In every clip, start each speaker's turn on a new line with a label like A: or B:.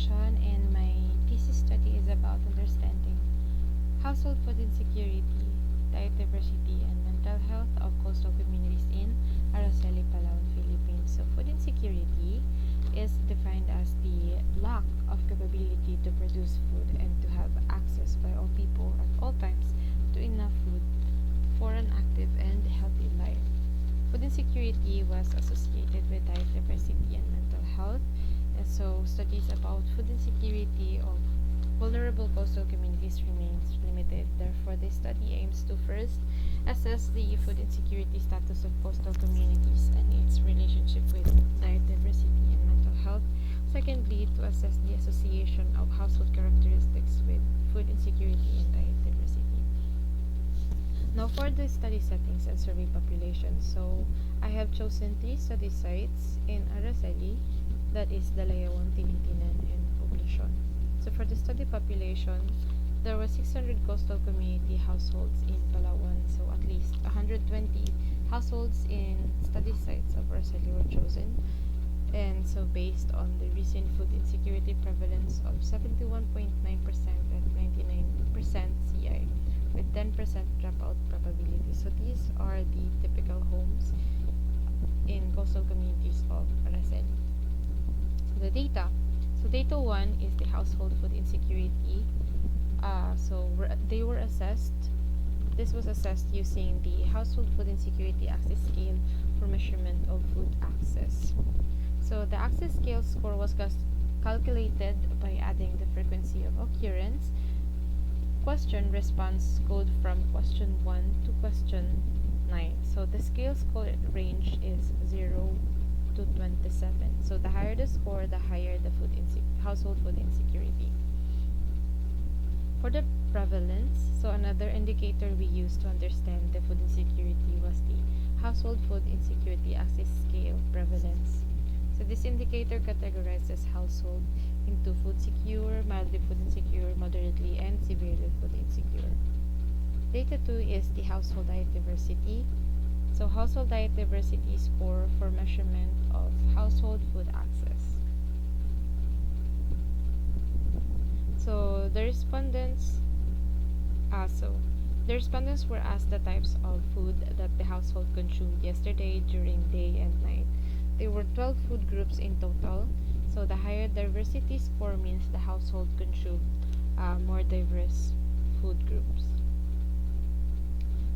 A: session, and my thesis study is about understanding household food insecurity, diet diversity, and mental health of coastal communities in Araceli, Palawan, Philippines. So, food insecurity is defined as the lack of capability to produce food and to have access by all people at all times to enough food for an active and healthy life. Food insecurity was associated with diet diversity and mental health, and so studies about food insecurity of vulnerable coastal communities remains limited. Therefore, this study aims to first assess the food insecurity status of coastal communities and its relationship with diet diversity and mental health. Secondly, to assess the association of household characteristics with food insecurity and diet diversity. Now, for the study settings and survey populations, so I have chosen three study sites in Araceli, that is Dalayawan, Tinitinan, and Poblacion. So for the study population, there were 600 coastal community households in Palawan, so at least 120 households in study sites of Araceli were chosen. And so based on the recent food insecurity prevalence of 71.9% and 99% CI, with 10% dropout probability. So these are the typical homes in coastal communities of Araceli. So the data. So data 1 is the household food insecurity. They were assessed. This was assessed using the household food insecurity access scale for measurement of food access. So the access scale score was calculated by adding the frequency of occurrence, question response code from question 1 to question 9. So the scale score range is 0 to 27. So the higher the score, the higher the household food insecurity. For the prevalence, so another indicator we used to understand the food insecurity was the household food insecurity access scale prevalence. So this indicator categorizes household into food secure, mildly food insecure, moderately, and severely food insecure. Data 2 is the household diet diversity. So household diet diversity score for measurement of household food access. So the respondents were asked the types of food that the household consumed yesterday, during day and night. There were 12 food groups in total. So the higher diversity score means the household consumed more diverse food groups.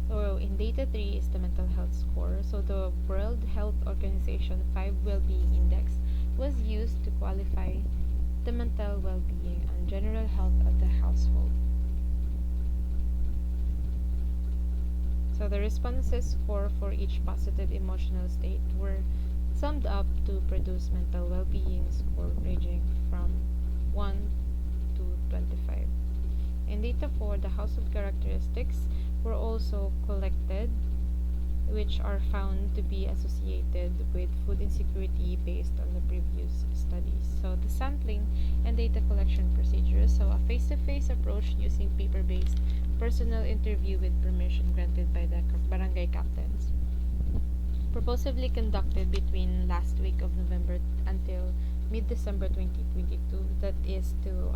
A: So in data 3 is the mental health score. So the World Health Organization 5 Well-Being Index was used to qualify the mental well-being and general health of the household. So the responses score for each positive emotional state were summed up to produce mental well-being score ranging from 1 to 25. In data 4, the household characteristics were also collected, which are found to be associated with food insecurity based on the previous studies. So the sampling and data collection procedures, so a face-to-face approach using paper-based personal interview with permission granted by the barangay captains, purposefully conducted between last week of November until mid-December 2022, that is to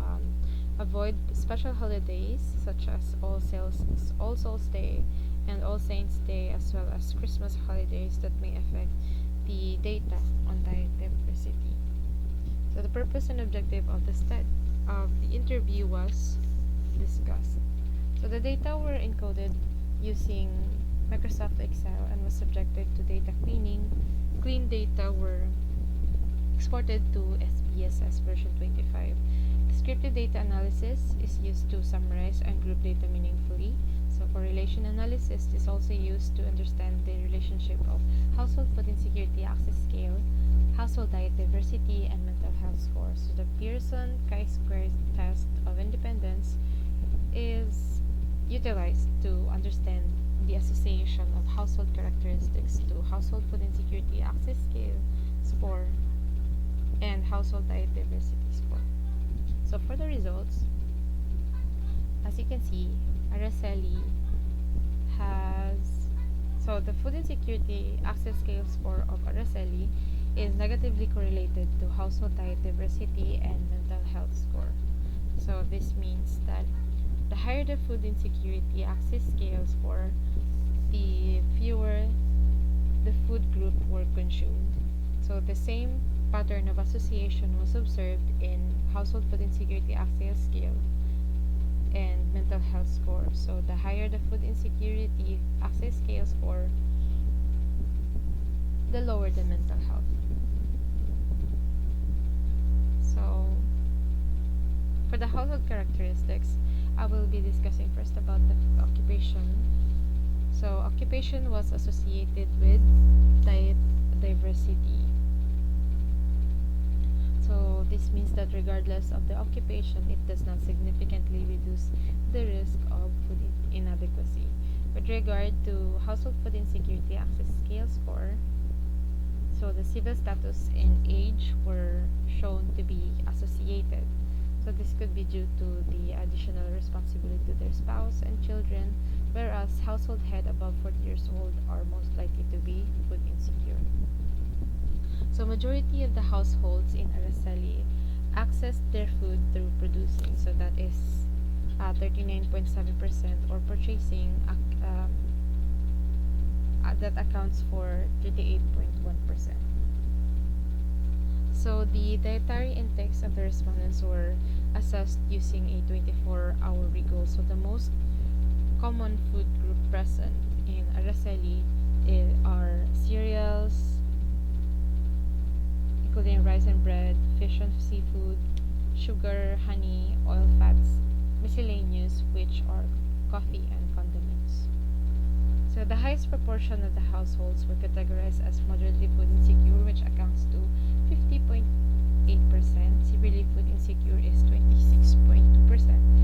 A: avoid special holidays such as All Souls Day and All Saints Day, as well as Christmas holidays that may affect the data on diet diversity. So the purpose and objective of the interview was discussed. So the data were encoded using Microsoft Excel and was subjected to data cleaning. Clean data were exported to SPSS version 25. Descriptive data analysis is used to summarize and group data meaningfully. So correlation analysis is also used to understand the relationship of household food insecurity access scale, household diet diversity, and mental health scores. So the Pearson chi-square test of independence is utilized to understand the association of household characteristics to household food insecurity access scale score and household diet diversity score. So for the results, as you can see, Araceli has, so the food insecurity access scale score of Araceli is negatively correlated to household diet diversity and mental health score. So this means that the higher the food insecurity axis scale score, the fewer the food group were consumed. So the same pattern of association was observed in household food insecurity axis scale and mental health score. So the higher the food insecurity axis scale score, the lower the mental health. So for the household characteristics, I will be discussing first about the occupation. So occupation was associated with diet diversity. So this means that regardless of the occupation, it does not significantly reduce the risk of food inadequacy. With regard to household food insecurity access scale score, so the civil status and age were shown to be associated. So this could be due to the additional responsibility to their spouse and children, whereas household head above 40 years old are most likely to be food insecure. So majority of the households in Araceli access their food through producing. So that is 39.7%, or purchasing that accounts for 38.1%. So the dietary intakes of the respondents were assessed using a 24-hour rigor. So the most common food group present in Araceli are cereals, including rice and bread, fish and seafood, sugar, honey, oil, fats, miscellaneous, which are coffee and condiments. So the highest proportion of the households were categorized as moderately food insecure, which accounts to 50.8%. Severely food insecure is 26.2%.